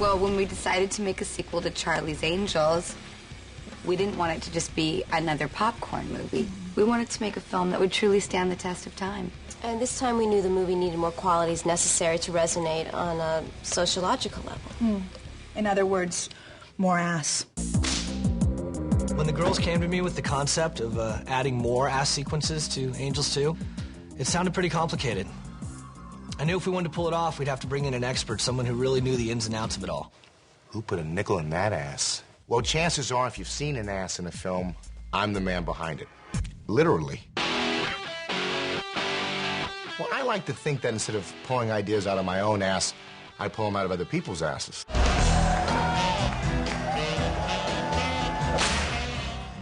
Well, when we decided to make a sequel to Charlie's Angels, we didn't want it to just be another popcorn movie. We wanted to make a film that would truly stand the test of time. And this time we knew the movie needed more qualities necessary to resonate on a sociological level. In other words, more ass. When the girls came to me with the concept of adding more ass sequences to Angels 2, it sounded pretty complicated. I knew if we wanted to pull it off, we'd have to bring in an expert, someone who really knew the ins and outs of it all. Who put a nickel in that ass? Well, chances are, if you've seen an ass in a film, I'm the man behind it. Literally. Well, I like to think that instead of pulling ideas out of my own ass, I pull them out of other people's asses.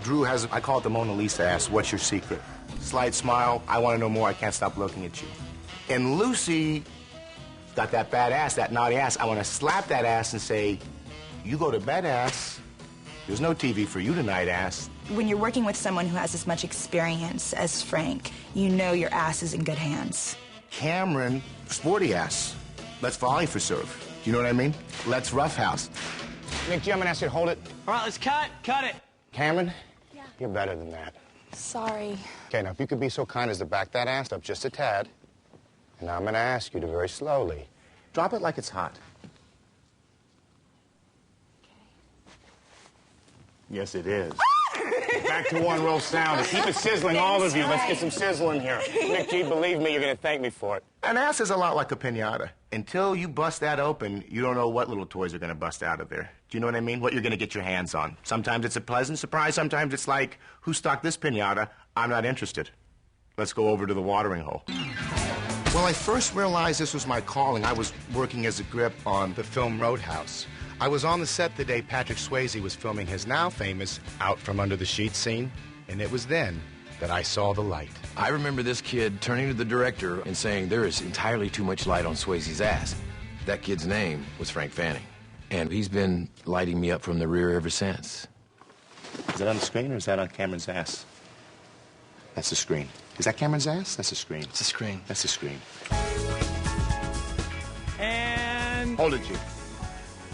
Drew has, I call it the Mona Lisa ass. What's your secret? Slight smile. I want to know more. I can't stop looking at you. And Lucy got that bad ass, that naughty ass. I want to slap that ass and say, you go to bed, ass. There's no TV for you tonight, ass. When you're working with someone who has as much experience as Frank, you know your ass is in good hands. Cameron, sporty ass. Let's volley for serve. Do you know what I mean? Let's roughhouse. Nick G, I'm gonna ask you to hold it. All right, let's cut. Cut it. Cameron? Yeah. You're better than that. Sorry. Okay, now if you could be so kind as to back that ass up just a tad, and now I'm gonna ask you to very slowly Drop it like it's hot. Yes, it is. back to one roll sound. Keep it sizzling, all of you. Let's get some sizzle in here. Nick G, believe me, you're gonna thank me for it. An ass is a lot like a piñata. Until you bust that open, you don't know what little toys are gonna bust out of there. Do you know what I mean? What you're gonna get your hands on. Sometimes it's a pleasant surprise. Sometimes it's like, who stocked this piñata? I'm not interested. Let's go over to the watering hole. Well, I first realized this was my calling. I was working as a grip on the film Roadhouse. I was on the set the day Patrick Swayze was filming his now famous Out From Under the Sheets scene, and it was then that I saw the light. I remember this kid turning to the director and saying, there is entirely too much light on Swayze's ass. That kid's name was Frank Fanning, and he's been lighting me up from the rear ever since. Is that on the screen or is that on Cameron's ass? That's the screen. Is that Cameron's ass? That's the screen. It's a screen. That's the screen. And... Hold it, G.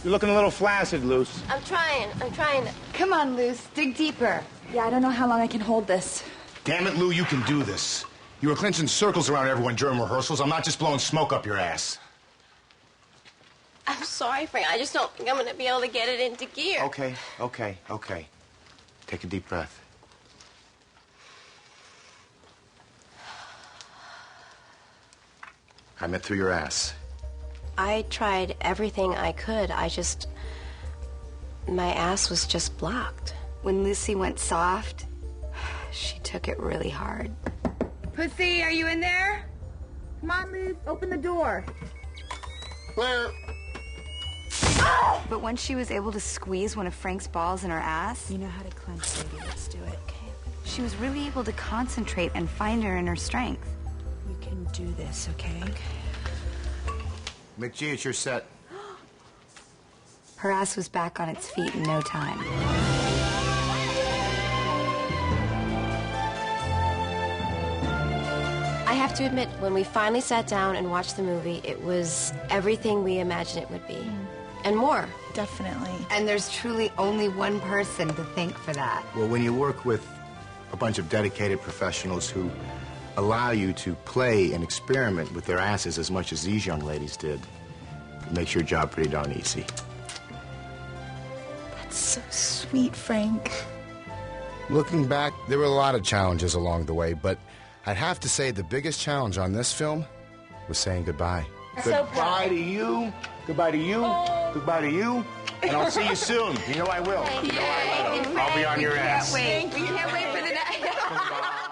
You're looking a little flaccid, Luce. I'm trying. Come on, Luce, dig deeper. Yeah, I don't know how long I can hold this. Damn it, Lou, you can do this. You were clinching circles around everyone during rehearsals. I'm not just blowing smoke up your ass. I'm sorry, Frank. I just don't think I'm going to be able to get it into gear. Okay. Take a deep breath. I meant through your ass. I tried everything I could. My ass was just blocked. When Lucy went soft, she took it really hard. Pussy, are you in there? Come on, Liz, open the door. Claire. But when she was able to squeeze one of Frank's balls in her ass, You know how to clench, baby. Let's do it. Okay. she was really able to concentrate and find her inner strength. You can do this, okay? McGee, it's your set. Her ass was back on its feet in no time. I have to admit, when we finally sat down and watched the movie, it was everything we imagined it would be. And more. Definitely. And there's truly only one person to thank for that. Well, when you work with a bunch of dedicated professionals who allow you to play and experiment with their asses as much as these young ladies did, it makes your job pretty darn easy. That's so sweet, Frank. Looking back, there were a lot of challenges along the way, but I'd have to say the biggest challenge on this film was saying goodbye. Goodbye to you, goodbye to you, goodbye to you, and I'll see you soon. You know I will. You know I will. I'll be on your ass. We can't wait for the next.